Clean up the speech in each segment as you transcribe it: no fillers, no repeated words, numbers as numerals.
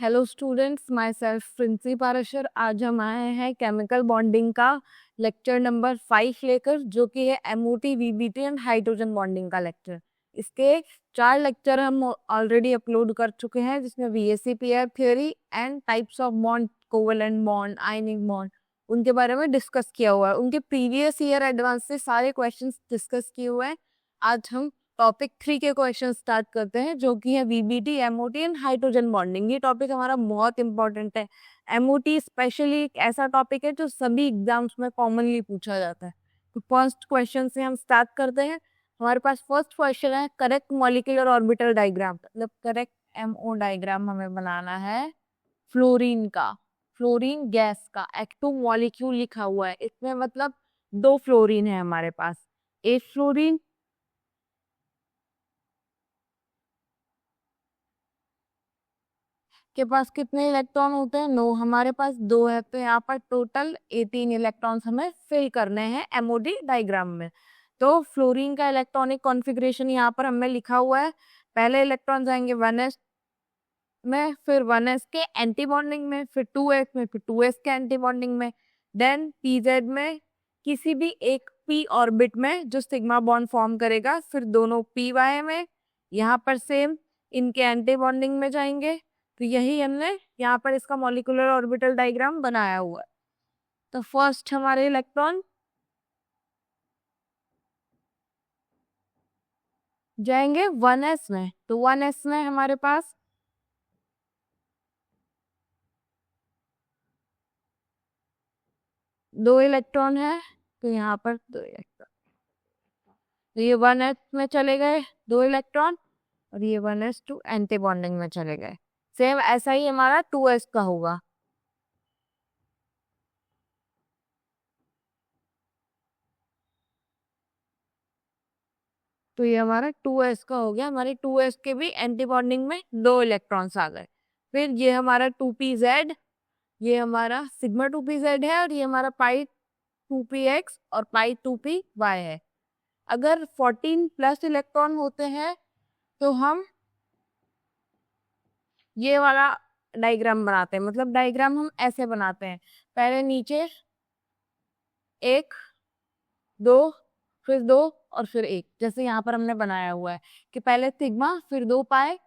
Hello students, my self Princy Parashar. आज हम आए हैं केमिकल बॉन्डिंग का लेक्चर नंबर 5 लेकर, जो कि है MOT, VBT and hydrogen bonding का लेक्चर। इसके 4 लेक्चर हम ऑलरेडी अपलोड कर चुके हैं, जिसमें VSC pair theory and types of bond, covalent bond, ionic bond, उनके बारे में डिस्कस किया हुआ है। उनके प्रीवियस ईयर एडवांस से सारे क्वेश्चंस डिस्कस किए हुए हैं। आज हम टॉपिक 3 के क्वेश्चन स्टार्ट करते हैं, जो कि है VBT, MOT and hydrogen bonding. ये टॉपिक हमारा बहुत इंपॉर्टेंट है। एमओटी स्पेशली एक ऐसा टॉपिक है जो सभी एग्जाम्स में कॉमनली पूछा जाता है। तो फर्स्ट क्वेश्चन से हम स्टार्ट करते हैं। हमारे पास फर्स्ट क्वेश्चन है, करेक्ट मॉलिक्यूलर ऑर्बिटल डायग्राम, मतलब करेक्ट एमओ डायग्राम हमें बनाना है फ्लोरीन का, फ्लोरीन गैस का। एक्टिव मॉलिक्यूल लिखा हुआ है इसमें, मतलब 2 फ्लोरीन है हमारे पास। एक फ्लोरीन के पास कितने इलेक्ट्रॉन होते हैं? 9। हमारे पास 2 है, तो यहाँ पर टोटल 18 इलेक्ट्रॉन्स हमें फिल करने हैं एमओडी डायग्राम में। तो फ्लोरीन का इलेक्ट्रॉनिक कॉन्फ़िगरेशन यहाँ पर हमें लिखा हुआ है। पहले इलेक्ट्रॉन जाएंगे 1s में, फिर 1s के एंटी बॉन्डिंग में, फिर 2s में, फिर 2s के एंटी बॉन्डिंग में, देन pz में किसी भी एक p ऑर्बिट में जो सिग्मा बॉन्ड फॉर्म करेगा, फिर दोनों py में, यहाँ पर सेम इनके एंटी बॉन्डिंग में जाएंगे। तो यही हमने यहाँ पर इसका मॉलिक्यूलर ऑर्बिटल डायग्राम बनाया हुआ है। तो फर्स्ट हमारे इलेक्ट्रॉन जाएंगे 1s में, तो 1s में हमारे पास दो इलेक्ट्रॉन है, तो यहाँ पर 2 इलेक्ट्रॉन, तो ये 1s में चले गए 2 इलेक्ट्रॉन, और ये 1s2 एंटी बॉन्डिंग में चले गए। सेम ऐसा ही हमारा 2s का होगा। तो ये हमारा 2s का हो गया। हमारे 2s के भी एंटी बॉन्डिंग में 2 इलेक्ट्रॉन्स आ गए। फिर ये हमारा 2pz, ये हमारा सिग्मा 2pz है, और ये हमारा पाई 2px और पाई 2py है। अगर 14 प्लस इलेक्ट्रॉन होते हैं तो हम ये वाला डायग्राम बनाते हैं। मतलब डायग्राम हम ऐसे बनाते हैं, पहले नीचे 1 2, फिर 2 और फिर 1, जैसे यहाँ पर हमने बनाया हुआ है कि पहले सिग्मा, फिर 2 पाई,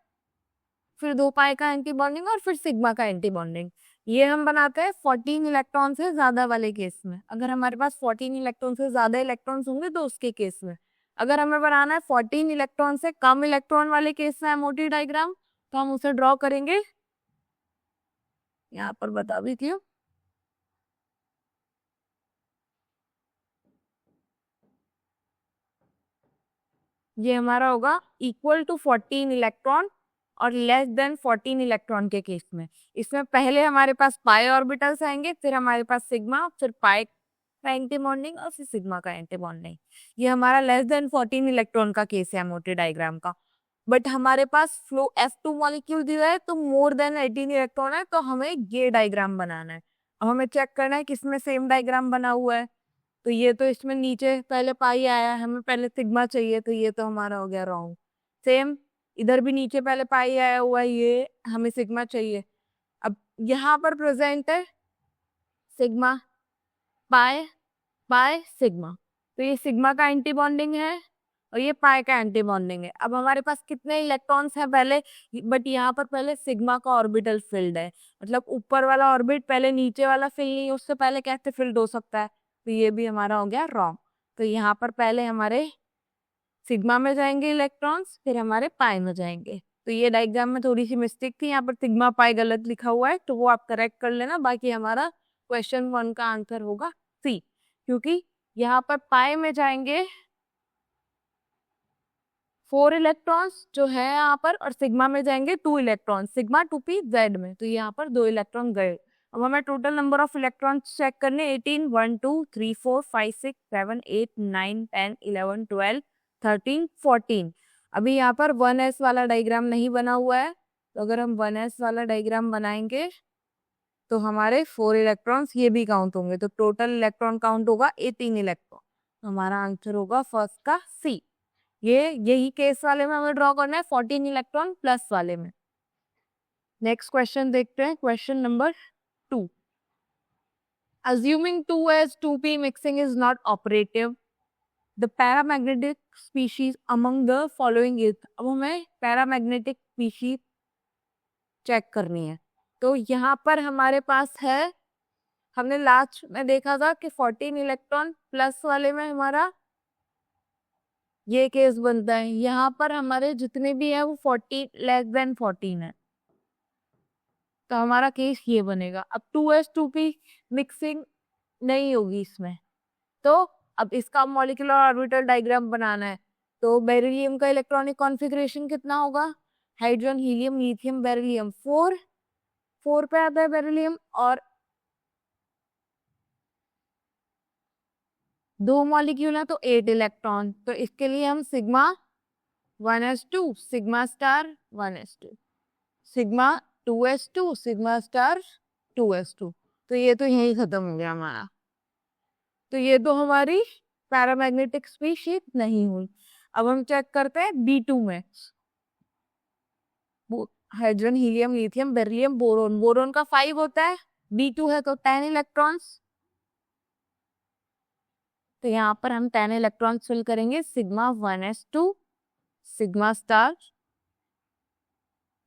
फिर 2 पाई का एंटी बॉन्डिंग, और फिर सिग्मा का एंटी बॉन्डिंग। ये हम बनाते हैं 14 इलेक्ट्रॉन से ज्यादा वाले केस में। अगर हमारे पास 14 इलेक्ट्रॉन से ज्यादा इलेक्ट्रॉन्स होंगे तो उसके केस में। अगर हमें बनाना है 14 इलेक्ट्रॉन से कम इलेक्ट्रॉन वाले केस में एमओटी डायग्राम, तो हम उसे ड्रॉ करेंगे। यहाँ पर बता भी क्यों, ये हमारा होगा इक्वल टू 14 इलेक्ट्रॉन और लेस देन 14 इलेक्ट्रॉन के केस में। इसमें पहले हमारे पास पाई ऑर्बिटल्स आएंगे, फिर हमारे पास सिग्मा, फिर पाई का एंटी बॉन्डिंग, और फिर सिग्मा का एंटी बॉन्डिंग। ये हमारा लेस देन 14 इलेक्ट्रॉन का केस है एमओटी डायग्राम का। बट हमारे पास फ्लो F2 मॉलिक्यूल दिया है, तो मोर देन 18 इलेक्ट्रॉन है, तो हमें ये डायग्राम बनाना है। अब हमें चेक करना है किसमें सेम डायग्राम बना हुआ है। तो ये तो इसमें नीचे पहले पाई आया है, हमें पहले सिग्मा चाहिए, तो ये तो हमारा हो गया रॉन्ग। सेम इधर भी नीचे पहले पाई आया हुआ है, ये हमें सिग्मा चाहिए। अब यहाँ पर प्रेजेंट है सिग्मा, पाई, पाई, सिग्मा। तो ये सिग्मा का एंटी बॉन्डिंग है और ये पाई का एंटी बॉन्डिंग है। अब हमारे पास कितने इलेक्ट्रॉन्स हैं पहले, बट यहाँ पर पहले सिग्मा का ऑर्बिटल फिल्ड है। मतलब ऊपर वाला ऑर्बिट पहले नीचे वाला फिल नहीं, उससे पहले कैसे फिल्ड हो सकता है? तो ये भी हमारा हो गया रॉन्ग। तो यहाँ पर पहले हमारे सिग्मा में जाएंगे इलेक्ट्रॉन्स, फिर हमारे पाई में जाएंगे। तो ये डायग्राम में थोड़ी सी मिस्टेक थी, यहाँ पर सिग्मा पाई गलत लिखा हुआ है, तो वो आप करेक्ट कर लेना। बाकी हमारा क्वेश्चन 1 का आंसर होगा सी, क्योंकि यहाँ पर पाई में जाएंगे 4 इलेक्ट्रॉन्स जो है यहाँ पर, और सिग्मा में जाएंगे 2 इलेक्ट्रॉन, सिग्मा 2pz में, तो यहाँ पर 2 इलेक्ट्रॉन गए। अब हमें total number of electrons check करने, 18 1 2 3 4 5 6 7 8 9 10 11 12 13 14। अभी यहाँ पर 1s वाला डायग्राम नहीं बना हुआ है, तो अगर हम 1s वाला डायग्राम बनाएंगे तो हमारे 4 इलेक्ट्रॉन्स ये भी काउंट होंगे, तो टोटल इलेक्ट्रॉन काउंट होगा 18 इलेक्ट्रॉन। हमारा आंसर होगा फर्स्ट का सी। ये यही केस वाले में हमें ड्रॉ करना है 14 इलेक्ट्रॉन प्लस वाले में। नेक्स्ट क्वेश्चन देखते हैं, question number 2. Assuming 2s2p mixing is not operative, the paramagnetic species among the following is. अब हमें पैरामैग्नेटिक स्पीशीज चेक करनी है. तो यहाँ पर हमारे पास है, हमने लास्ट में देखा था कि 14 इलेक्ट्रॉन प्लस वाले में हमारा ये केस बनता है. यहाँ पर हमारे जितने भी है वो 40 लेस देन 14 है, तो हमारा केस ये बनेगा. अब 2s2p मिक्सिंग नहीं होगी इसमें, तो अब इसका मॉलिक्यूलर ऑर्बिटल डायग्राम बनाना है. तो बेरिलियम का इलेक्ट्रॉनिक कॉन्फ़िगरेशन कितना होगा? Hydrogen, helium, lithium, beryllium. 4 पे आता है बेरिलियम, और 2 मॉलिक्यूल है तो 8 इलेक्ट्रॉन. तो इसके लिए हम sigma 1s2, sigma star 1s2, sigma 2s2, sigma star 2s2. तो ये तो यही खत्म हो गया हमारा. तो ये तो हमारी पैरामैग्नेटिक स्पीशीज नहीं हुई. अब हम चेक करते हैं B2 में. Hydrogen, helium, lithium, beryllium, boron. Boron का 5 होता है, B2 है तो 10 इलेक्ट्रॉन्स. तो यहाँ पर हम 10 इलेक्ट्रॉन्स फिल करेंगे. Sigma 1s2, sigma star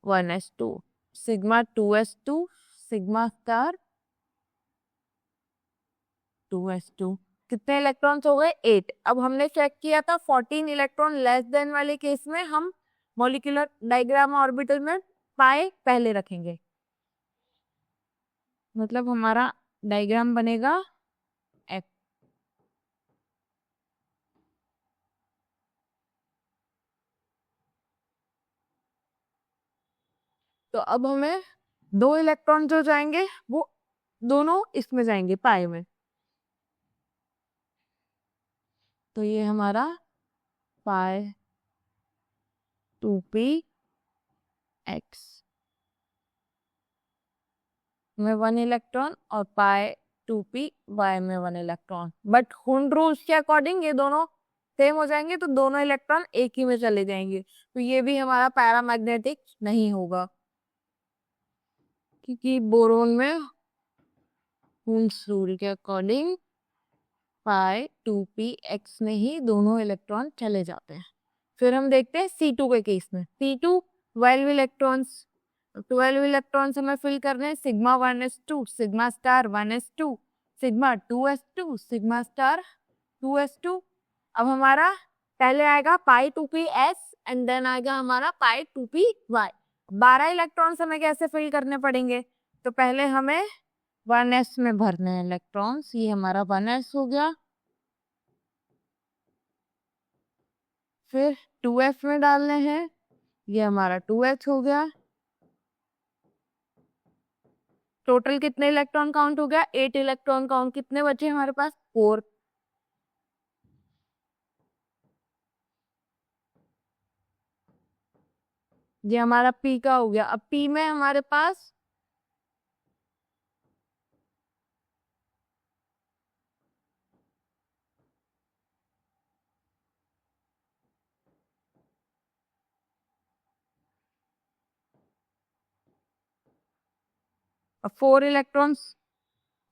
1s2, sigma 2s2, sigma star 2s2. कितने इलेक्ट्रॉन्स हो गए? 8. अब हमने चेक किया था 14 इलेक्ट्रॉन लेस देन वाले केस में हम मॉलिक्यूलर डायग्राम ऑर्बिटल में पाई पहले रखेंगे. मतलब हमारा डायग्राम बनेगा F. तो अब हमें 2 इलेक्ट्रॉन जो जाएंगे वो दोनों इसमें जाएंगे पाई में. तो ये हमारा पाई 2p x में 1 इलेक्ट्रॉन और पाई 2p y में 1 इलेक्ट्रॉन. बट हुंड रूल्स के अकॉर्डिंग ये दोनों सेम हो जाएंगे, तो दोनों इलेक्ट्रॉन एक ही में चले जाएंगे. तो ये भी हमारा पैरामैग्नेटिक नहीं होगा, क्योंकि बोरोन में हुंड्स रूल के अकॉर्डिंग पाई 2p x में ही दोनों इलेक्ट्रॉन चले जाते हैं. फिर हम देखते हैं C2 के केस में. C2 12 electrons. 12 इलेक्ट्रॉन्स हमें फिल करने हैं. Sigma 1s2, sigma star 1s2, sigma 2s2, sigma star 2s2. अब हमारा पहले आएगा पाई 2p s एंड देन आएगा हमारा पाई 2p y. 12 इलेक्ट्रॉन्स हमें कैसे फिल करने पड़ेंगे? तो पहले हमें 1s में भरने हैं इलेक्ट्रॉन्स. ये हमारा 1s हो गया. फिर 2f में डालने हैं, ये हमारा 2h हो गया. टोटल कितने इलेक्ट्रॉन काउंट हो गया? 8 इलेक्ट्रॉन काउंट. कितने बचे हमारे पास? 4. ये हमारा P का हो गया. अब P में हमारे पास 4 इलेक्ट्रॉन्स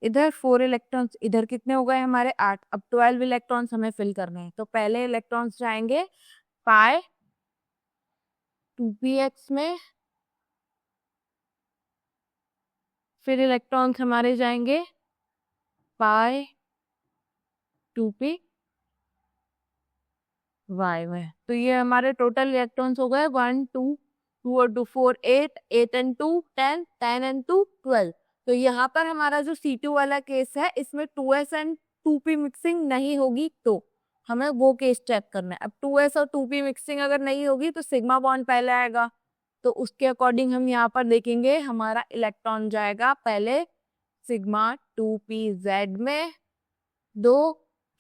इधर, 4 इलेक्ट्रॉन्स इधर. कितने हो गए हमारे? 8. अब 12 इलेक्ट्रॉन्स हमें फिल करने हैं. तो पहले इलेक्ट्रॉन्स जाएंगे पाई 2px में, फिर इलेक्ट्रॉन्स हमारे जाएंगे पाई 2p y में. तो ये हमारे टोटल इलेक्ट्रॉन्स हो गए 1 2 2 और 2 4 8 8 and 2 10 10 and 2 12. तो यहाँ पर हमारा जो C2 वाला केस है इसमें 2s and 2p मिक्सिंग नहीं होगी, तो हमें वो केस चेक करना है. अब 2s और 2p मिक्सिंग अगर नहीं होगी तो सिग्मा बॉन्ड पहले आएगा. तो उसके अकॉर्डिंग हम यहाँ पर देखेंगे हमारा इलेक्ट्रॉन जाएगा पहले सिग्मा 2pz में 2.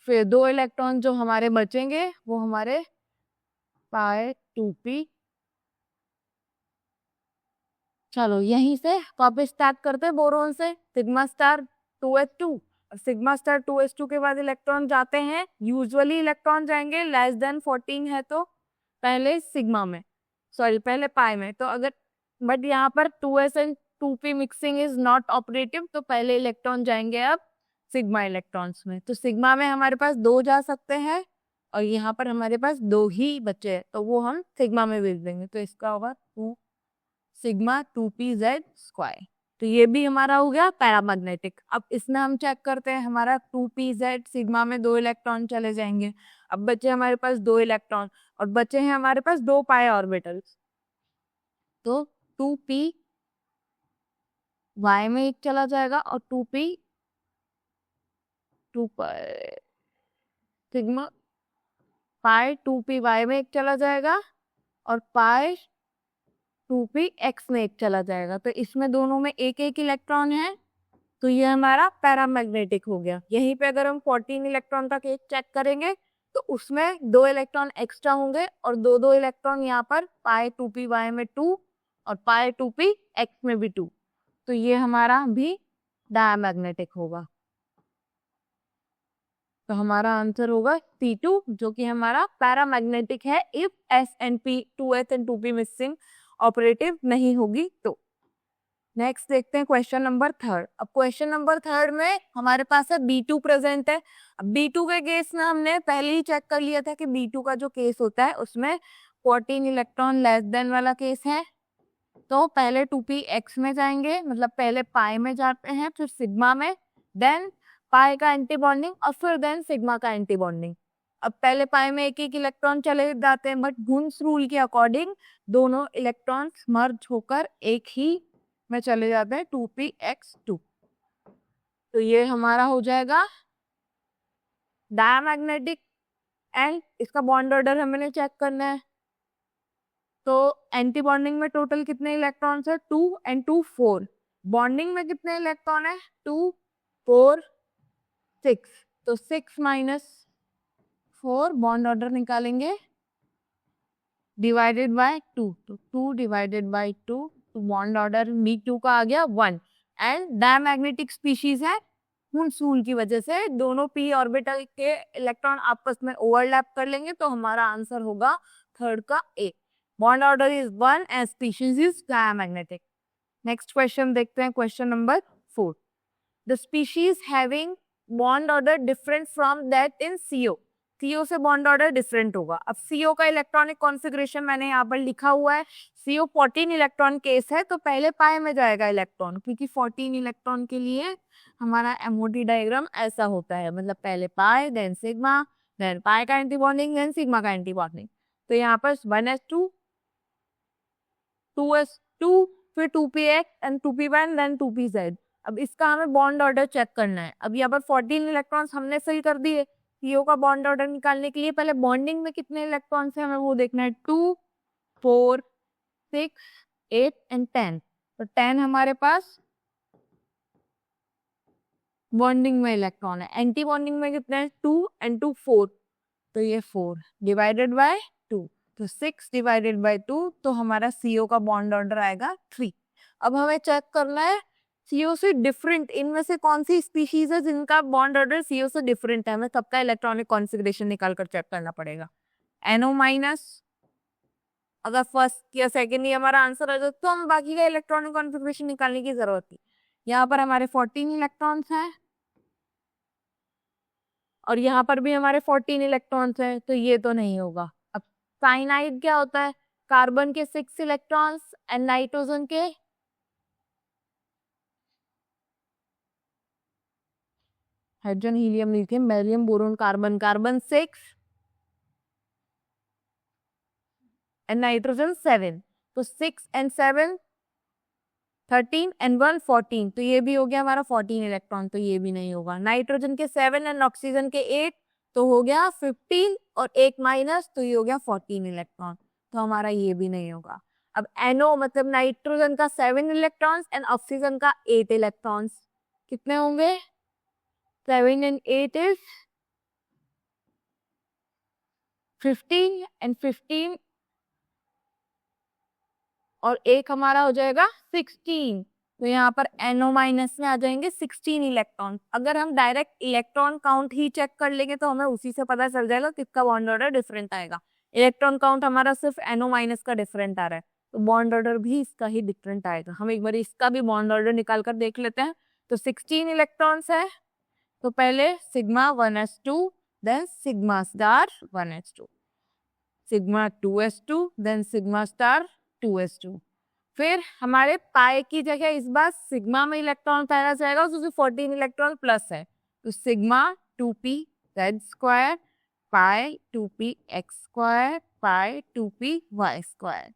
फिर 2 इलेक्ट्रॉन जो हमारे बचेंगे वो हमारे पाई 2p. चलो यहीं से वापस स्टार्ट करते हैं बोरोन से. Sigma star 2s2, sigma star 2s2 के बाद इलेक्ट्रॉन जाते हैं, यूजुअली इलेक्ट्रॉन जाएंगे लेस देन 14 है तो पहले सिग्मा में, सॉरी पहले पाई में. तो अगर बट यहाँ पर 2s and 2p mixing is not operative, तो पहले इलेक्ट्रॉन जाएंगे अब सिग्मा इलेक्ट्रॉन्स में। तो सिग्मा में हमारे पास 2 जा सकते हैं और यहाँ पर हमारे पास 2 ही बचे हैं, तो वो हम सिग्मा में भेज देंगे। तो इसका होगा 2 सिग्मा 2pz²। तो ये भी हमारा हो गया पैरामैग्नेटिक। अब इसमें हम चेक करते हैं, हमारा 2pz सिग्मा में 2 इलेक्ट्रॉन चले जाएंगे। अब बचे हमारे पास 2 इलेक्ट्रॉन और बचे हैं हमारे पास 2 पाई ऑर्बिटल्स। तो 2p y में एक चला जाएगा और 2p 2 pi sigma pi 2p y में एक चला जाएगा और पाई 2p x में एक चला जाएगा। तो इसमें दोनों में एक एक इलेक्ट्रॉन है, तो ये हमारा पैरामैग्नेटिक हो गया। यहीं पे अगर हम 14 इलेक्ट्रॉन का केस चेक करेंगे तो उसमें 2 इलेक्ट्रॉन एक्स्ट्रा होंगे और 2 इलेक्ट्रॉन यहाँ पर पाई 2p y में 2 और पाई 2p x में भी 2। तो ये हमारा भी डायमैग्नेटिक होगा। तो हमारा आंसर होगा C2, जो कि हमारा पैरामैग्नेटिक है if S and P 2s and 2p mixing operative नहीं होगी तो। नेक्स्ट देखते हैं क्वेश्चन नंबर 3। अब क्वेश्चन नंबर 3 में हमारे पास है B2 प्रेजेंट है। अब B2 के केस में हमने पहले ही चेक कर लिया था कि B2 का जो केस होता है उसमें 14 इलेक्ट्रॉन लेस देन वाला केस है। तो पहले 2p x में जाएंगे, मतलब पहले पाई में जाते हैं, फिर सिग्मा में, देन पाई का एंटी बॉन्डिंग और फिर देन सिग्मा का एंटी बॉन्डिंग। अब पहले पाई में एक एक इलेक्ट्रॉन चले जाते हैं, बट गुन्स रूल के अकॉर्डिंग दोनों इलेक्ट्रॉन्स मर्ज होकर एक ही में चले जाते हैं 2px2। तो ये हमारा हो जाएगा डायमैग्नेटिक। एंड इसका बॉन्ड ऑर्डर हमें चेक करना है। तो एंटी बॉन्डिंग में टोटल कितने इलेक्ट्रॉन्स है? 2 and 2 4। बॉन्डिंग में कितने इलेक्ट्रॉन है? 2 4 6। तो 6 माइनस 4 बॉन्ड ऑर्डर निकालेंगे डिवाइडेड बाय 2। तो 2 डिवाइडेड बाय 2, तो बॉन्ड ऑर्डर B2 का आ गया 1। एंड डायमैग्नेटिक स्पीशीज है, हुन्स रूल की वजह से दोनों p ऑर्बिटल के इलेक्ट्रॉन आपस में ओवरलैप कर लेंगे, तो हमारा आंसर होगा थर्ड का A। Bond order is 1 and species is diamagnetic. Next question देखते हैं, question number 4। The species having bond order different from that in CO। CO से बॉन्ड ऑर्डर डिफरेंट होगा। अब CO का इलेक्ट्रॉनिक कॉन्फ़िगरेशन मैंने यहाँ पर लिखा हुआ है। CO 14 इलेक्ट्रॉन केस है, तो पहले पाई में जाएगा इलेक्ट्रॉन, क्योंकि 14 इलेक्ट्रॉन के लिए हमारा MOT डायग्राम ऐसा होता है, मतलब पहले पाई, देन सिग्मा, देन पाई का एंटी बॉन्डिंग, देन सिग्मा का एंटी बॉन्डिंग। तो यहाँ पर 1s2 2s2 फिर 2px and 2p1 then 2pz। अब इसका हमें बॉन्ड ऑर्डर चेक करना है। अब यहाँ पर 14 इलेक्ट्रॉन्स हमने फिल कर दिए। CO का बॉन्ड ऑर्डर निकालने के लिए पहले बॉन्डिंग में कितने इलेक्ट्रॉन्स हैं हमें वो देखना है। 2 4 6 8 एंड 10। तो 10 हमारे पास बॉन्डिंग में इलेक्ट्रॉन है। एंटी बॉन्डिंग में कितने हैं? 2 and 2 4। तो ये 4 डिवाइडेड बाय 2, तो 6 डिवाइडेड बाय 2, तो हमारा CO का बॉन्ड ऑर्डर आएगा 3। अब हमें चेक करना है CO से डिफरेंट इनमें से कौन सी स्पीशीज है जिनका बॉन्ड ऑर्डर CO से डिफरेंट है। हमें सबका इलेक्ट्रॉनिक कॉन्फ़िगरेशन निकाल कर चेक करना पड़ेगा। NO-, अगर फर्स्ट या सेकेंड ही हमारा आंसर आ जाए तो हम बाकी का इलेक्ट्रॉनिक कॉन्फ़िगरेशन निकालने की जरूरत नहीं। यहाँ पर हमारे 14 इलेक्ट्रॉन्स हैं और यहाँ पर भी हमारे 14 इलेक्ट्रॉन्स हैं, तो ये तो नहीं होगा। अब साइनाइड क्या होता है? कार्बन के 6 इलेक्ट्रॉन्स एंड नाइट्रोजन के hydrogen, helium, lithium, beryllium, boron, carbon, carbon 6 and nitrogen 7। तो 6 and 7 13 and 1 14। तो ये भी हो गया हमारा 14 इलेक्ट्रॉन, तो ये भी नहीं होगा। नाइट्रोजन के 7 एंड ऑक्सीजन के 8, तो हो गया 15 और 1 माइनस, तो ये हो गया 14 इलेक्ट्रॉन, तो हमारा ये भी नहीं होगा। अब NO मतलब नाइट्रोजन का 7 इलेक्ट्रॉन्स एंड ऑक्सीजन का 8 इलेक्ट्रॉन्स, कितने होंगे? 7 and 8 is 15 and 15 और एक हमारा हो जाएगा 16। तो यहाँ पर NO माइनस में आ जाएंगे 16 इलेक्ट्रॉन। अगर हम डायरेक्ट इलेक्ट्रॉन काउंट ही चेक कर लेंगे तो हमें उसी से पता चल जाएगा किसका बॉन्ड ऑर्डर डिफरेंट आएगा। इलेक्ट्रॉन काउंट हमारा सिर्फ NO माइनस का डिफरेंट आ रहा है, तो बॉन्ड ऑर्डर भी इसका ही डिफरेंट आएगा। हम एक बार इसका भी बॉन्ड ऑर्डर निकाल कर देख लेते हैं। तो 16 इलेक्ट्रॉन्स है, तो पहले sigma 1s2, then sigma star 1s2, sigma 2s2, then sigma star 2s2। फिर हमारे पाई की जगह इस बार सिग्मा में इलेक्ट्रॉन पहला जाएगा, क्योंकि 14 इलेक्ट्रॉन प्लस है, तो sigma 2p z square pi 2p x square pi 2p y square.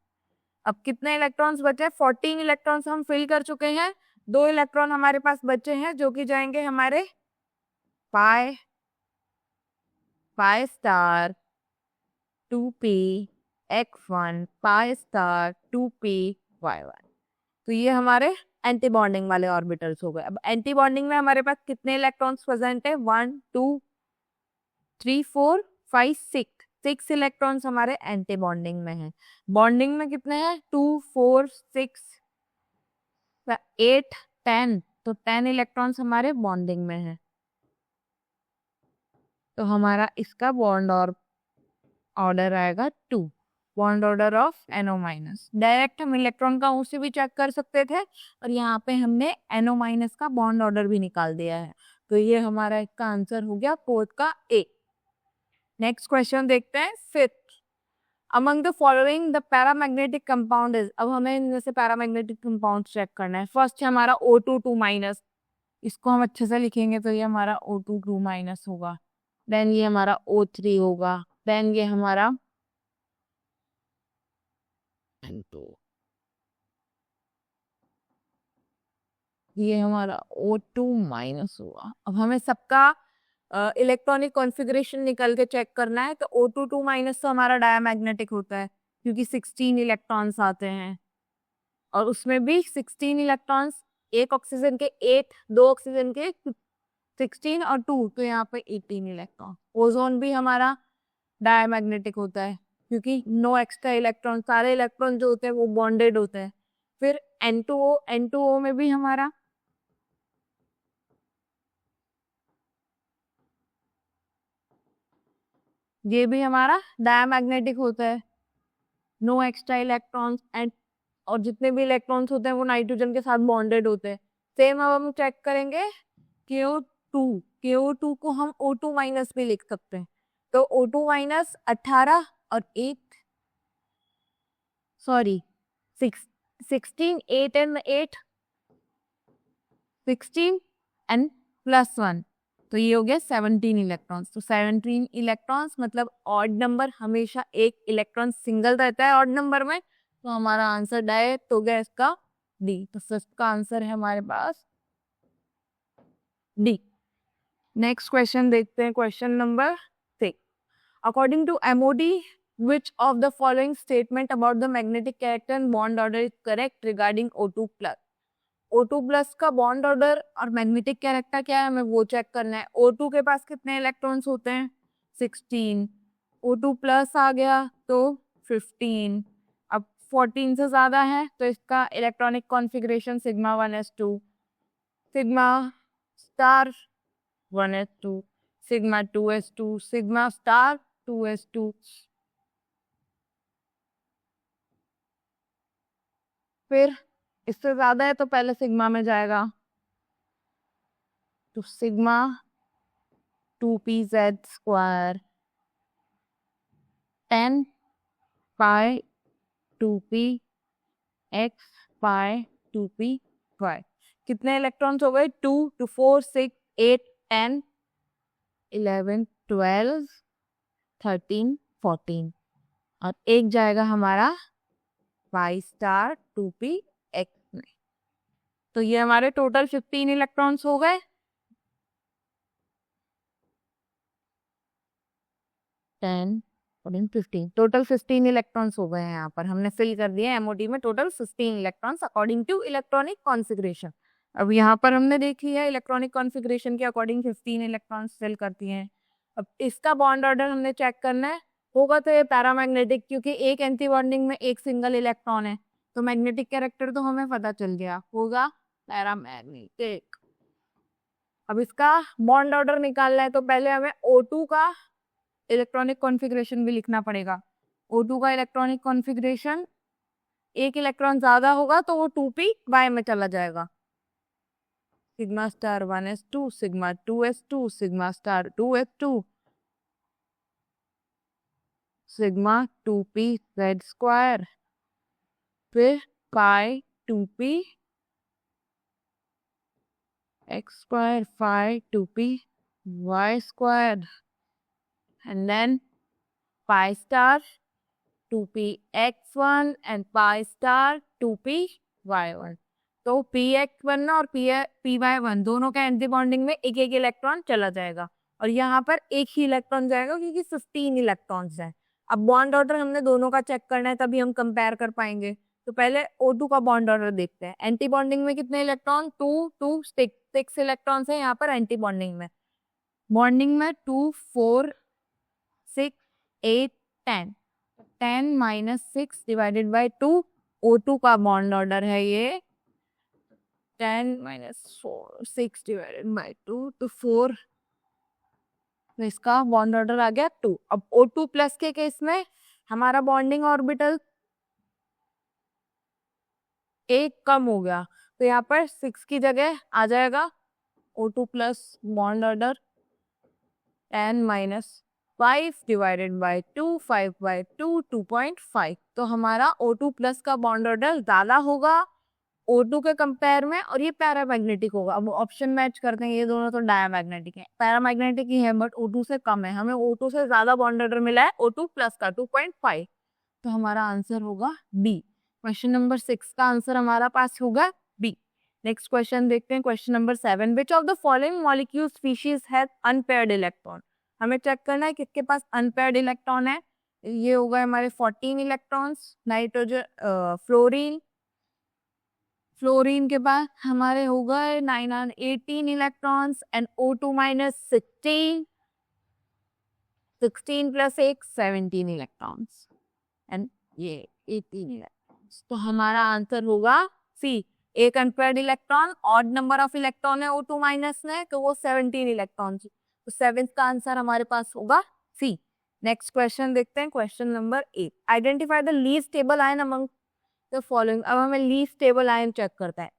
अब कितने इलेक्ट्रॉन्स बचे? 14 इलेक्ट्रॉन्स हम फिल कर चुके हैं, 2 इलेक्ट्रॉन हमारे पास बचे हैं जो कि जाएंगे हमारे pi star 2p x1 pi star 2p y1। तो ये हमारे एंटी बॉन्डिंग वाले ऑर्बिटल्स हो गए। अब एंटी बॉन्डिंग में हमारे पास कितने इलेक्ट्रॉन्स प्रेजेंट है? 1 2 3 4 5 6 इलेक्ट्रॉन्स हमारे एंटी बॉन्डिंग में हैं। बॉन्डिंग में कितने हैं? 2 4 6 8 10, तो 10 इलेक्ट्रॉन्स हमारे बॉन्डिंग में हैं। तो हमारा इसका बॉन्ड और ऑर्डर आएगा 2, bond order of NO minus. Direct हम इलेक्ट्रॉन काउंट से भी चेक कर सकते थे, और यहाँ पे हमने NO माइनस का बॉन्ड ऑर्डर भी निकाल दिया है। तो ये हमारा इसका आंसर हो गया फोर्थ का ए। नेक्स्ट क्वेश्चन देखते हैं, fifth. Among the following the paramagnetic compound is. अब हमें इनमें से पैरामैग्नेटिक कंपाउंड चेक करना है। फर्स्ट है हमारा O2 2 माइनस, इसको हम अच्छे से लिखेंगे तो ये हमारा O2 2 माइनस होगा। देन ये हमारा O3 होगा, देन ये हमारा N2, ये हमारा O2 माइनस होगा। अब हमें सबका इलेक्ट्रॉनिक कॉन्फ़िगरेशन निकल के चेक करना है। तो O2 2 माइनस तो हमारा डायमैग्नेटिक होता है, क्योंकि 16 इलेक्ट्रॉन्स आते हैं, और उसमें भी 16 इलेक्ट्रॉन्स, एक ऑक्सीजन के 8, 2 ऑक्सीजन के 16 और 2, तो यहाँ पे 18 इलेक्ट्रॉन। ओजोन भी हमारा डायमैग्नेटिक होता है, क्योंकि नो एक्स्ट्रा इलेक्ट्रॉन, सारे इलेक्ट्रॉन जो होते हैं वो बॉन्डेड होते हैं। फिर N2O में भी हमारा ये भी हमारा डायमैग्नेटिक होता है, नो एक्स्ट्रा इलेक्ट्रॉन्स, एंड और जितने भी इलेक्ट्रॉन्स होते हैं वो नाइट्रोजन के साथ बॉन्डेड होते हैं। सेम अब हम चेक करेंगे KO2 को हम O2 माइनस भी लिख सकते हैं। तो O2 माइनस 18 और 8 सॉरी 16 8 एंड 8 16 एंड प्लस 1, तो ये हो गया 17 इलेक्ट्रॉन्स। तो 17 इलेक्ट्रॉन्स मतलब ऑड नंबर, हमेशा एक इलेक्ट्रॉन सिंगल रहता है ऑड नंबर में, तो हमारा आंसर डायरेक्ट हो गया इसका डी। तो फिफ्थ का आंसर है हमारे पास डी। नेक्स्ट क्वेश्चन देखते हैं, question number 6। According to MOD, which of the following statement about the magnetic character and bond order is correct regarding O2 plus? O2 plus का बॉन्ड ऑर्डर और magnetic character क्या है, हमें वो check करना है। O2 के पास कितने इलेक्ट्रॉन्स होते हैं? 16। O2 प्लस आ गया तो 15। अब 14 से ज्यादा है तो इसका electronic configuration sigma 1s2, sigma star 1s2, sigma 2s2, sigma star 2s2। फिर इससे ज्यादा है तो पहले सिग्मा में जाएगा, तो सिग्मा 2pz स्क्वायर 10 पाई 2p x पाई 2p y। कितने इलेक्ट्रॉन्स हो गए? 2 2 4 6 8 10 11 12 13 14, और एक जाएगा हमारा y स्टार 2p x में। तो ये हमारे टोटल 15 इलेक्ट्रॉन्स हो गए। 10 14 15, टोटल 15 इलेक्ट्रॉन्स हो गए हैं। यहाँ पर हमने फिल कर दिया MOD में total 15 electrons according to electronic configuration. अब यहाँ पर हमने देख लिया इलेक्ट्रॉनिक कॉन्फ़िगरेशन के अकॉर्डिंग 15 इलेक्ट्रॉन्स फिल करती हैं। अब इसका बॉन्ड ऑर्डर हमने चेक करना है, होगा तो ये पैरामैग्नेटिक, क्योंकि एक एंटी बॉन्डिंग में एक सिंगल इलेक्ट्रॉन है, तो मैग्नेटिक कैरेक्टर तो हमें पता चल गया, होगा पैरामैग्नेटिक। अब इसका बॉन्ड ऑर्डर निकालना है तो पहले हमें O2 का इलेक्ट्रॉनिक कॉन्फ़िगरेशन भी लिखना पड़ेगा। O2 का इलेक्ट्रॉनिक कॉन्फ़िगरेशन एक इलेक्ट्रॉन ज्यादा होगा तो वो 2p/y में चला जाएगा। Sigma star 1s2, sigma 2s2, sigma star 2s2, sigma 2p(z²), फिर पाई 2p x², phi 2p(y²), and then pi star 2p(x1) and pi star 2p(y1). तो px1 और py1 दोनों का एंटी बॉन्डिंग में एक एक इलेक्ट्रॉन चला जाएगा और यहाँ पर एक ही इलेक्ट्रॉन जाएगा क्योंकि 15 इलेक्ट्रॉन्स हैं। अब बॉन्ड ऑर्डर हमने दोनों का चेक करना है तभी हम कंपेयर कर पाएंगे। तो पहले O2 का बॉन्ड ऑर्डर देखते हैं। एंटी बॉन्डिंग में कितने इलेक्ट्रॉन? 2 2 6 इलेक्ट्रॉन्स है यहाँ पर एंटी बॉन्डिंग में। बॉन्डिंग में 2 4 6 8 10 10 - 6 / 2। O2 का बॉन्ड ऑर्डर है ये 10 - 4 6 / 2 तो 4, तो इसका बॉन्ड ऑर्डर आ गया 2। अब O2 प्लस के केस में हमारा बॉन्डिंग ऑर्बिटल एक कम हो गया तो यहाँ पर 6 की जगह आ जाएगा O2 प्लस बॉन्ड ऑर्डर 10 - 5 / 2 5/2 2.5। तो हमारा O2 प्लस का बॉन्ड ऑर्डर ज्यादा होगा O2 के कंपेयर में और ये पैरामैग्नेटिक होगा। अब ऑप्शन मैच करते हैं, ये दोनों तो डायमैग्नेटिक है, पैरामैग्नेटिक ही है बट O2 से कम है। हमें O2 से ज्यादा बॉन्ड ऑर्डर मिला है O2 प्लस का 2.5। तो हमारा आंसर होगा बी। क्वेश्चन नंबर 6 का आंसर हमारा पास होगा बी। नेक्स्ट क्वेश्चन देखते हैं, question number 7। Which of the following molecule species has unpaired electron? हमें चेक करना है किसके पास अनपेयर्ड इलेक्ट्रॉन है। ये होगा हमारे 14 इलेक्ट्रॉन्स। नाइट्रोजन फ्लोरीन के पास हमारे होगा 18 electrons and O2 - 16 16 + 1 17 electrons and ये 18 इलेक्ट्रॉन्स। तो हमारा आंसर होगा सी। एक unpaired electron, odd number of electron है O2 माइनस में तो वो 17 इलेक्ट्रॉन। तो 7th का आंसर हमारे पास होगा सी। नेक्स्ट क्वेश्चन देखते हैं, question number 8। Identify the least stable ion among the following. अब हमें लीस्ट स्टेबल आयन चेक करता है।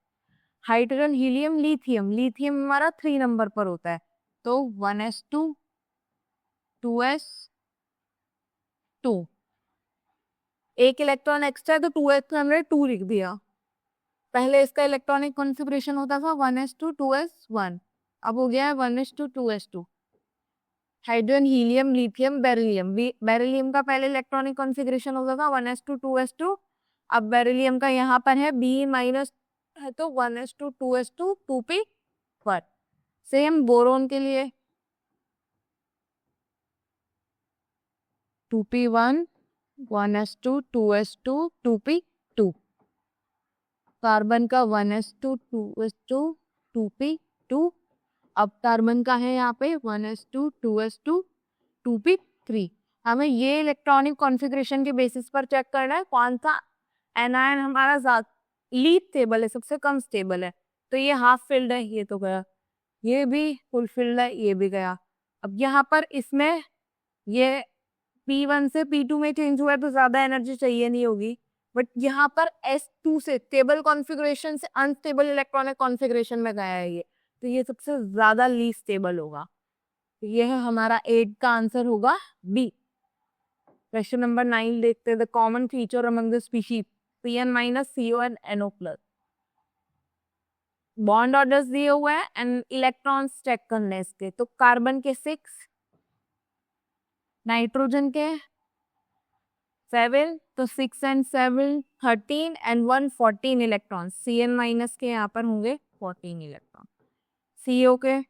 Hydrogen, helium, lithium. लिथियम हमारा 3 नंबर पर होता है तो 1s2 2s2। एक इलेक्ट्रॉन एक्स्ट्रा है तो 2s हमने 2 लिख दिया। पहले इसका इलेक्ट्रॉनिक कॉन्फ़िगरेशन होता था 1s2 2s1, अब हो गया है 1s2 2s2। Hydrogen, helium, lithium, beryllium. Beryllium का पहले इलेक्ट्रॉनिक कॉन्फ़िगरेशन होता था 1s2 2s2, अब बेरिलियम का यहाँ पर है B- है तो 1s2 2s2 2p1। Same boron के लिए 2p1 1s2 2s2 2p2। Carbon का 1s2 2s2 2p2। अब कार्बन का है यहाँ पे 1s2 2s2 2p3। हमें ये इलेक्ट्रॉनिक कॉन्फ़िगरेशन के बेसिस पर चेक करना है कौन सा एनायन हमारा लीस्ट स्टेबल है, सबसे कम स्टेबल है। तो ये हाफ फिल्ड है, ये तो गया, ये भी फुल फिल्ड है, ये भी गया। अब यहाँ पर इसमें ये P1 से P2 में चेंज हुआ है तो ज्यादा एनर्जी चाहिए नहीं होगी, बट यहाँ पर S2 से स्टेबल कॉन्फ़िगरेशन से अनस्टेबल इलेक्ट्रॉनिक कॉन्फ़िगरेशन में गया है ये, तो ये सबसे ज्यादा लीस्ट स्टेबल होगा। तो ये है हमारा 8 का आंसर होगा बी। क्वेश्चन नंबर 9 देखते हैं। The common feature among the species Cn - CO and NO+। Bond orders दिए हुए हैं एंड इलेक्ट्रॉन्स चेक करने इसके। तो कार्बन के 6, नाइट्रोजन के 7, तो 6 and 7 13 and 1 14 इलेक्ट्रॉन। Cn- के यहाँ पर होंगे 14 इलेक्ट्रॉन। CO के,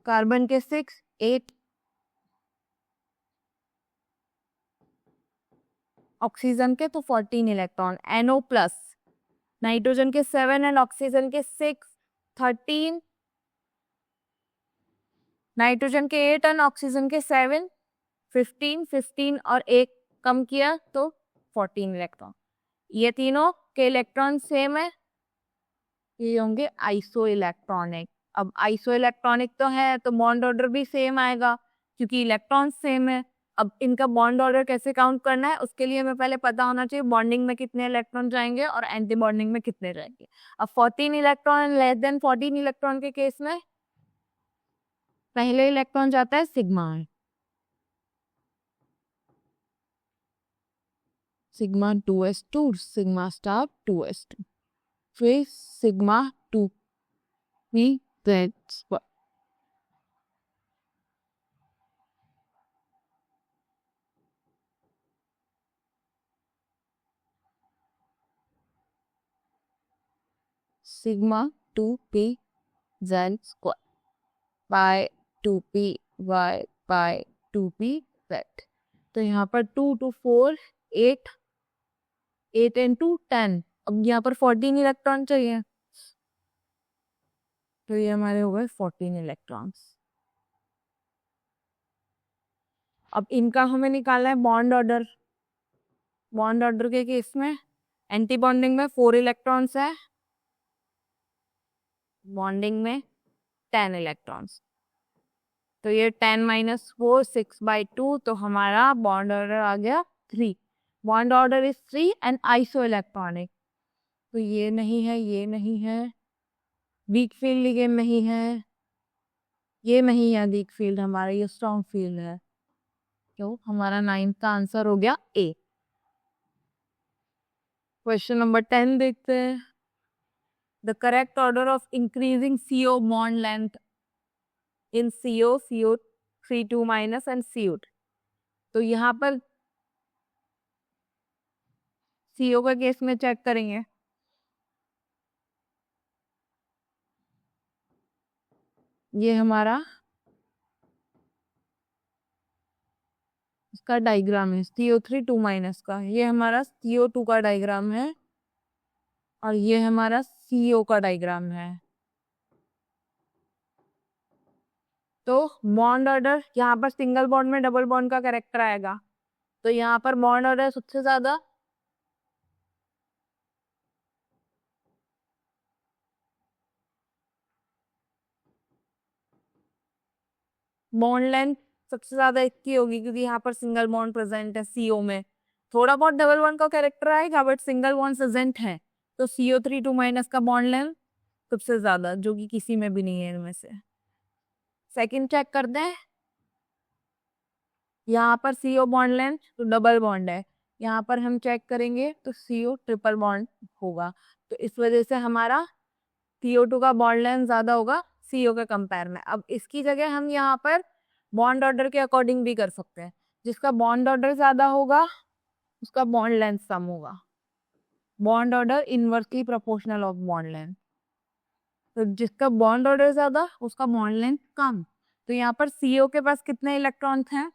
कार्बन के 6 8, ऑक्सीजन के तो 14 इलेक्ट्रॉन। NO+, नाइट्रोजन के 7 एंड ऑक्सीजन के 6 13, नाइट्रोजन के 8 एंड ऑक्सीजन के 7 15 15 और एक कम किया तो 14 इलेक्ट्रॉन। ये तीनों के इलेक्ट्रॉन सेम है, ये होंगे आइसो इलेक्ट्रॉनिक। अब आइसो इलेक्ट्रॉनिक तो है तो बॉन्ड ऑर्डर भी सेम आएगा क्योंकि इलेक्ट्रॉन सेम है। अब इनका बॉन्ड ऑर्डर कैसे काउंट करना है उसके लिए हमें पहले पता होना चाहिए बॉन्डिंग में कितने इलेक्ट्रॉन जाएंगे और एंटी बॉन्डिंग में कितने जाएंगे। अब 14 इलेक्ट्रॉन लेस देन 14 इलेक्ट्रॉन के केस में पहले इलेक्ट्रॉन जाता है सिग्मा में, sigma 2s2 sigma star 2s2 फिर sigma 2p sigma 2p z square by 2p y by 2p z। तो यहाँ पर 2 to 4 8 8 into 10। अब यहाँ पर 14 इलेक्ट्रॉन चाहिए तो ये हमारे हो गए 14 इलेक्ट्रॉन्स। अब इनका हमें निकालना है बॉन्ड ऑर्डर। बॉन्ड ऑर्डर के केस में एंटी बॉन्डिंग में 4 इलेक्ट्रॉन्स है, बॉन्डिंग में 10 इलेक्ट्रॉन्स। तो ये 10 माइनस 4 6/2 तो हमारा बॉन्ड ऑर्डर आ गया 3। Bond order is 3 and iso electronic. तो ये नहीं है, ये नहीं है, वीक फील्ड लिगेंड नहीं है, ये नहीं है वीक फील्ड, हमारा ये स्ट्रॉन्ग फील्ड है। तो हमारा 9 का आंसर हो गया ए। क्वेश्चन नंबर 10 देखते हैं। The correct order of increasing CO bond length in CO CO3 minus and CO। तो यहाँ पर CO का केस में चेक करेंगे। ये हमारा इसका डायग्राम है CO3 2 माइनस का, ये हमारा CO2 का डायग्राम है और ये हमारा CO का डायग्राम है। तो बॉन्ड ऑर्डर यहाँ पर सिंगल बॉन्ड में डबल बॉन्ड का कैरेक्टर आएगा। तो यहाँ पर बॉन्ड ऑर्डर सबसे ज्यादा बॉन्ड लेंथ सबसे ज्यादा इसकी होगी क्योंकि यहाँ पर सिंगल बॉन्ड प्रेजेंट है CO में। थोड़ा बहुत डबल बॉन्ड का कैरेक्टर आएगा बट सिंगल बॉन्ड प्रेजेंट है तो CO3 2 माइनस का बॉन्ड लेंथ सबसे ज्यादा, जो कि किसी में भी नहीं है इनमें से। सेकंड चेक करते हैं। यहाँ पर CO बॉन्ड लेंथ तो डबल बॉन्ड है, यहाँ पर हम चेक करेंगे तो CO ट्रिपल बॉन्ड होगा। तो इस वजह से हमारा CO2 का बॉन्ड लेंथ ज्यादा होगा CO के कंपेयर में। अब इसकी जगह हम यहाँ पर बॉन्ड ऑर्डर के अकॉर्डिंग भी कर सकते हैं। जिसका बॉन्ड ऑर्डर ज्यादा होगा उसका बॉन्ड लेंथ कम होगा। Bond order inversely proportional of bond length. तो जिसका बॉन्ड ऑर्डर ज्यादा उसका बॉन्ड लेंथ कम। तो यहाँ पर CO के पास कितने इलेक्ट्रॉन हैं?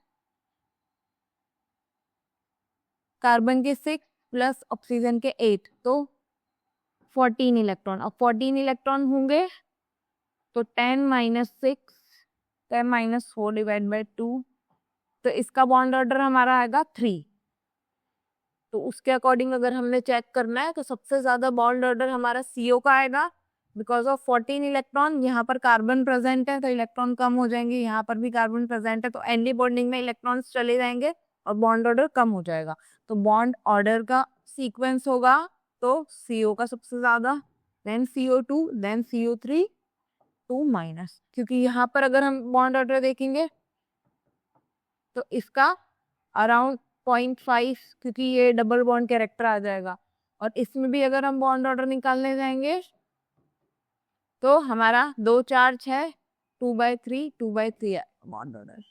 कार्बन के 6 प्लस ऑक्सीजन के 8 तो 14 इलेक्ट्रॉन। अब 14 इलेक्ट्रॉन होंगे तो 10 माइनस 6 10 माइनस 4 डिवाइड बाई 2 तो इसका बॉन्ड ऑर्डर हमारा आएगा 3। तो उसके अकॉर्डिंग अगर हमने चेक करना है तो सबसे ज्यादा बॉन्ड ऑर्डर हमारा CO का आएगा बिकॉज ऑफ 14 इलेक्ट्रॉन। यहाँ पर कार्बन प्रेजेंट है तो इलेक्ट्रॉन कम हो जाएंगे, यहाँ पर भी कार्बन प्रेजेंट है तो एंटी बॉन्डिंग में इलेक्ट्रॉन्स चले जाएंगे और बॉन्ड ऑर्डर कम हो जाएगा। तो बॉन्ड ऑर्डर का सीक्वेंस होगा तो CO का सबसे ज्यादा, then CO2, then CO3 2 minus. क्योंकि यहाँ पर अगर हम बॉन्ड ऑर्डर देखेंगे तो इसका अराउंड 0.5 क्योंकि ये डबल बॉन्ड कैरेक्टर आ जाएगा और इसमें भी अगर हम बॉन्ड ऑर्डर निकालने जाएंगे तो हमारा 2 चार्ज है 2/3 2/3 है बॉन्ड ऑर्डर।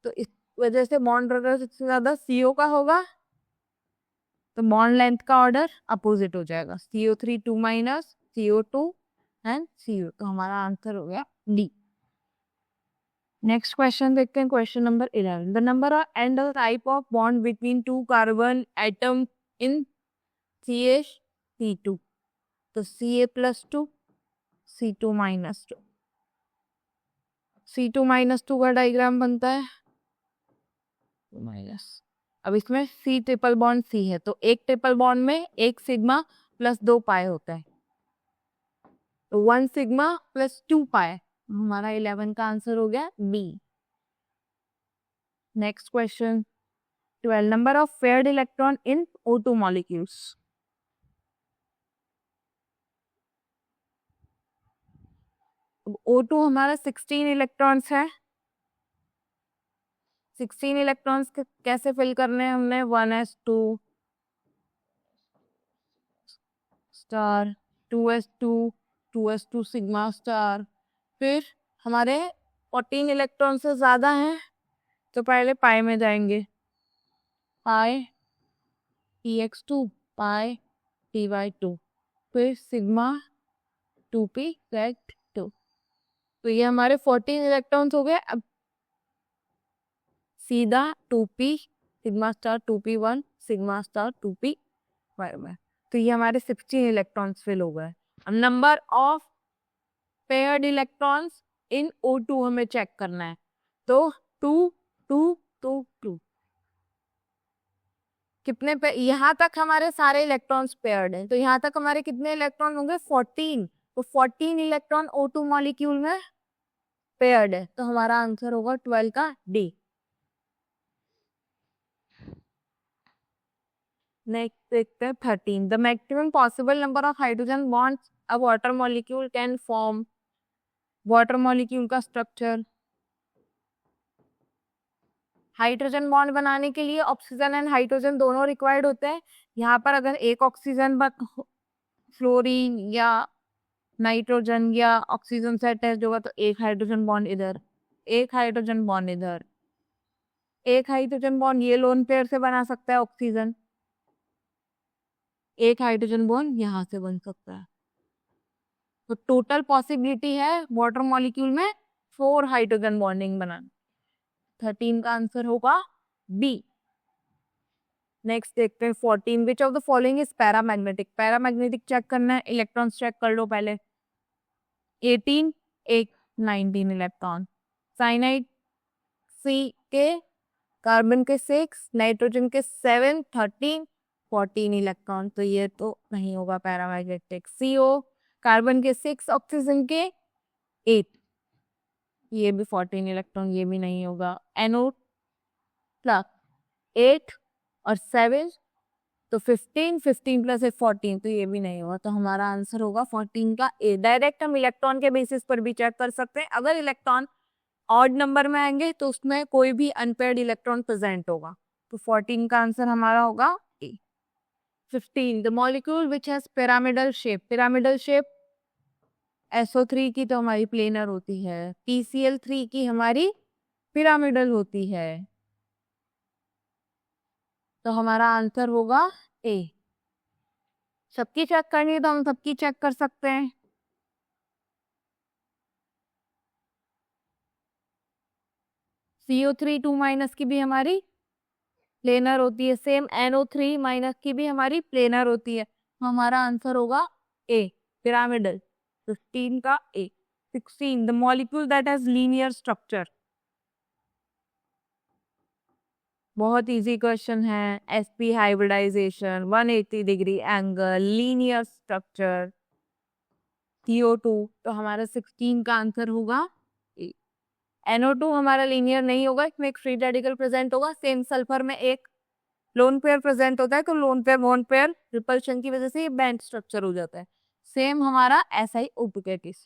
तो इस वजह से बॉन्ड ऑर्डर सबसे ज्यादा CO का होगा तो बॉन्ड लेंथ का ऑर्डर अपोजिट हो जाएगा CO3 2 minus CO2 and CO। तो हमारा आंसर हो गया डी। नेक्स्ट क्वेश्चन देखते हैं, question number 11। The number and the type of bond between two carbon atom in CH2। तो Ca+2 C2 minus 2 C2 minus 2 का डायग्राम बनता है माइनस। अब इसमें C ट्रिपल बॉन्ड C है तो एक ट्रिपल बॉन्ड में एक सिग्मा प्लस 2 पाई होता है तो 1 सिग्मा प्लस 2 पाई। हमारा 11 का आंसर हो गया B. Next question 12 number of paired electron in O2 molecules. O2 हमारा 16 इलेक्ट्रॉन्स है। 16 इलेक्ट्रॉन्स कैसे फिल करने हैं हमने, 1s2 star, 2s2 2s2 sigma star. फिर हमारे 14 इलेक्ट्रॉन से ज्यादा हैं तो पहले पाई में जाएंगे, पाई px2 पाई py2, फिर सिग्मा 2p रेक्ट 2। तो ये हमारे 14 इलेक्ट्रॉन्स हो गए। अब सीधा 2p sigma star 2p1 sigma star 2p में, तो ये हमारे 16 इलेक्ट्रॉन्स फिल हो गए। अब number of paired electrons in O2 हमें चेक करना है, तो 2 2 2 2 कितने पे, यहाँ तक हमारे सारे इलेक्ट्रॉन्स पेयर्ड हैं, तो यहाँ तक हमारे कितने इलेक्ट्रॉन होंगे, 14। तो 14 इलेक्ट्रॉन O2 मॉलिक्यूल में पेयर्ड है, तो हमारा आंसर होगा 12 का डी। नेक्स्ट देखते हैं 13 the maximum possible number of hydrogen bonds a water molecule can form. Water molecule का स्ट्रक्चर, हाइड्रोजन बॉन्ड बनाने के लिए ऑक्सीजन एंड हाइड्रोजन दोनों रिक्वायर्ड होते हैं। यहाँ पर अगर एक ऑक्सीजन फ्लोरीन या नाइट्रोजन या ऑक्सीजन से अटैच होगा तो एक हाइड्रोजन बॉन्ड इधर, एक हाइड्रोजन बॉन्ड इधर, एक हाइड्रोजन बॉन्ड ये लोन पेयर से बना सकता है ऑक्सीजन, एक हाइड्रोजन बॉन्ड यहाँ से बन सकता है। तो टोटल पॉसिबिलिटी है वाटर मॉलिक्यूल में 4 हाइड्रोजन बॉन्डिंग बनाना। 13 का आंसर होगा बी। नेक्स्ट देखते हैं 14 which of the following is paramagnetic. Paramagnetic check करना है, इलेक्ट्रॉन्स चेक कर लो पहले। 18 एक 19 इलेक्ट्रॉन, साइनाइड सी के कार्बन के 6, नाइट्रोजन के 7, 13 14 इलेक्ट्रॉन, तो ये तो नहीं होगा पैरामैग्नेटिक। CO कार्बन के 6, ऑक्सीजन के 8, ये भी 14 इलेक्ट्रॉन, ये भी नहीं होगा। NO प्लस 8 और 7 तो 15, 15 प्लस 8 14, तो ये भी नहीं होगा, तो हमारा आंसर होगा 14 का ए। डायरेक्ट हम इलेक्ट्रॉन के बेसिस पर भी चेक कर सकते हैं, अगर इलेक्ट्रॉन ऑड नंबर में आएंगे तो उसमें कोई भी अनपेयर्ड इलेक्ट्रॉन प्रेजेंट होगा, तो 14 का आंसर हमारा होगा ए। 15 the molecule which has pyramidal shape. Pyramidal shape SO3 की तो हमारी प्लेनर होती है, PCl3 की हमारी पिरामिडल होती है, तो हमारा आंसर होगा ए। सबकी चेक करनी है तो हम सबकी चेक कर सकते हैं। CO3 2- की भी हमारी प्लेनर होती है, सेम NO3- की भी हमारी प्लेनर होती है, तो हमारा आंसर होगा ए पिरामिडल। 15 का A. 16 the molecule that has linear structure. बहुत इजी क्वेश्चन है। sp hybridisation, 180 degree angle, linear structure, CO2, तो हमारा 16 का आंसर होगा ए। NO2 हमारा लीनियर नहीं होगा, इसमें एक फ्री रेडिकल प्रेजेंट होगा। सेम सल्फर में एक लोन पेयर प्रेजेंट होता है, तो lone pair bond pair repulsion की वजह से ये बैंड स्ट्रक्चर हो जाता है। सेम हमारा SiO2 के केस।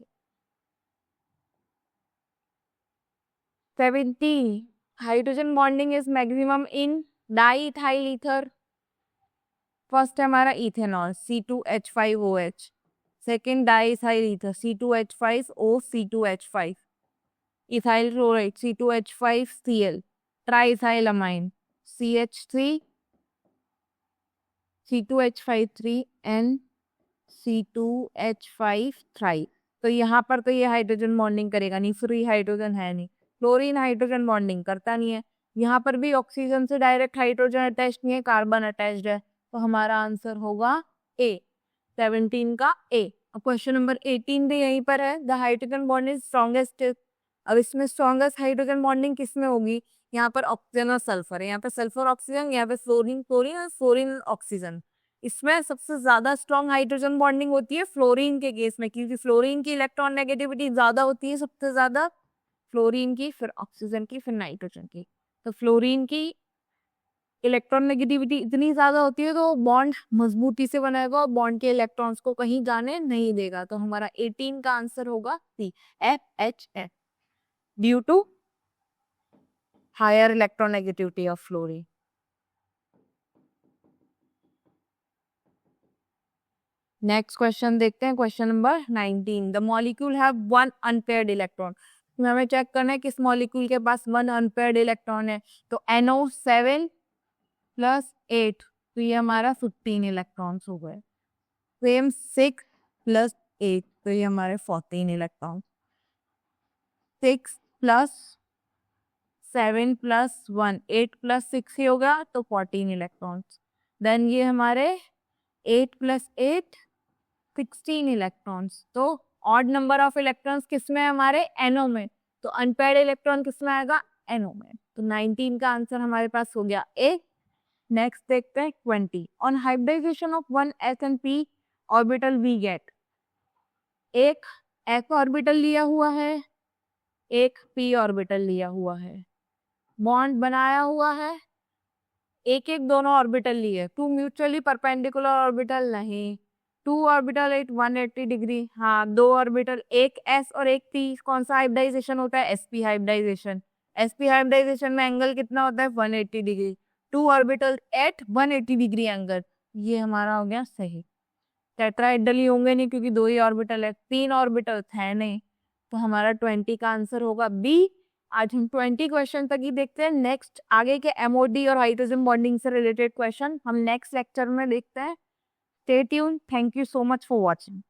17 hydrogen bonding is maximum in diethyl ether. First है हमारा ethanol C2H5OH, second diethyl ether C2H5O C2H5, ethyl chloride C2H5Cl, triethyl amine CH3 C2H53N C2H5 थ्राई। तो यहाँ पर तो ये हाइड्रोजन बॉन्डिंग करेगा नहीं, फ्री हाइड्रोजन है नहीं। क्लोरीन हाइड्रोजन बॉन्डिंग करता नहीं है। यहाँ पर भी ऑक्सीजन से डायरेक्ट हाइड्रोजन अटैच नहीं है, कार्बन अटैच्ड है, तो हमारा आंसर होगा ए। 17 का ए। क्वेश्चन नंबर 18 भी यहीं पर है। The hydrogen bond is strongest. अब इसमें स्ट्रॉन्गेस्ट हाइड्रोजन बॉन्डिंग किसमें होगी, यहाँ पर ऑक्सीजन और सल्फर है, यहाँ पे सल्फर ऑक्सीजन, यहाँ पे फ्लोरीन फ्लोरीन और फ्लोरीन ऑक्सीजन। इसमें सबसे ज्यादा स्ट्रॉन्ग हाइड्रोजन बॉन्डिंग होती है फ्लोरीन के केस में, क्योंकि फ्लोरीन की इलेक्ट्रॉन नेगेटिविटी ज्यादा होती है, सबसे ज्यादा फ्लोरीन की, फिर ऑक्सीजन की, फिर नाइट्रोजन की। तो फ्लोरीन की इलेक्ट्रोनेगेटिविटी इतनी ज्यादा होती है तो बॉन्ड मजबूती से बनाएगा और बॉन्ड के इलेक्ट्रॉन्स को कहीं जाने नहीं देगा। तो हमारा 18 का आंसर होगा C, FHF, due to higher electronegativity of fluorine. Next question देखते हैं, question number 19। The molecule have one unpaired electron. हमें चेक करना है किस मॉलिक्यूल के पास वन अनपेयर्ड इलेक्ट्रॉन है। तो NO7 + 8, तो ये हमारा 15 इलेक्ट्रॉन्स हो गए। सेम 6 + 8, तो ये हमारे 14 इलेक्ट्रॉन। 6 + 7 + 1, 8 + 6 ही होगा तो 14 इलेक्ट्रॉन्स। देन ये हमारे 8 + 8 16 इलेक्ट्रॉन्स। तो ऑड नंबर ऑफ इलेक्ट्रॉन्स किसमें है हमारे, NO में। तो अनपेयर्ड इलेक्ट्रॉन किसमें आएगा, NO में। तो 19 का आंसर हमारे पास हो गया ए। नेक्स्ट देखते हैं 20। On hybridisation of one S and P orbital we get, एक S ऑर्बिटल लिया हुआ है, एक P ऑर्बिटल लिया हुआ है, बॉन्ड बनाया हुआ है, एक एक दोनों ऑर्बिटल लिए, टू म्यूचुअली परपेंडिकुलर ऑर्बिटल नहीं, टू ऑर्बिटल एट 180 डिग्री, हाँ दो ऑर्बिटल, एक S और एक P। कौन सा हाइब्रिडाइजेशन होता है, SP हाइब्रिडाइजेशन। SP हाइब्रिडाइजेशन में एंगल कितना होता है, 180 degree. Two orbital at 180 degree angle, ये हमारा हो गया सही। टेट्राहेड्रल ही होंगे नहीं क्योंकि दो ही ऑर्बिटल है, तीन ऑर्बिटल है नहीं, तो हमारा 20 का आंसर होगा बी। आज हम 20 क्वेश्चन तक ही देखते हैं। नेक्स्ट आगे के MOD और हाइड्रोजन बॉन्डिंग से रिलेटेड क्वेश्चन हम नेक्स्ट लेक्चर में देखते हैं। Stay tune. Thank you so much for watching.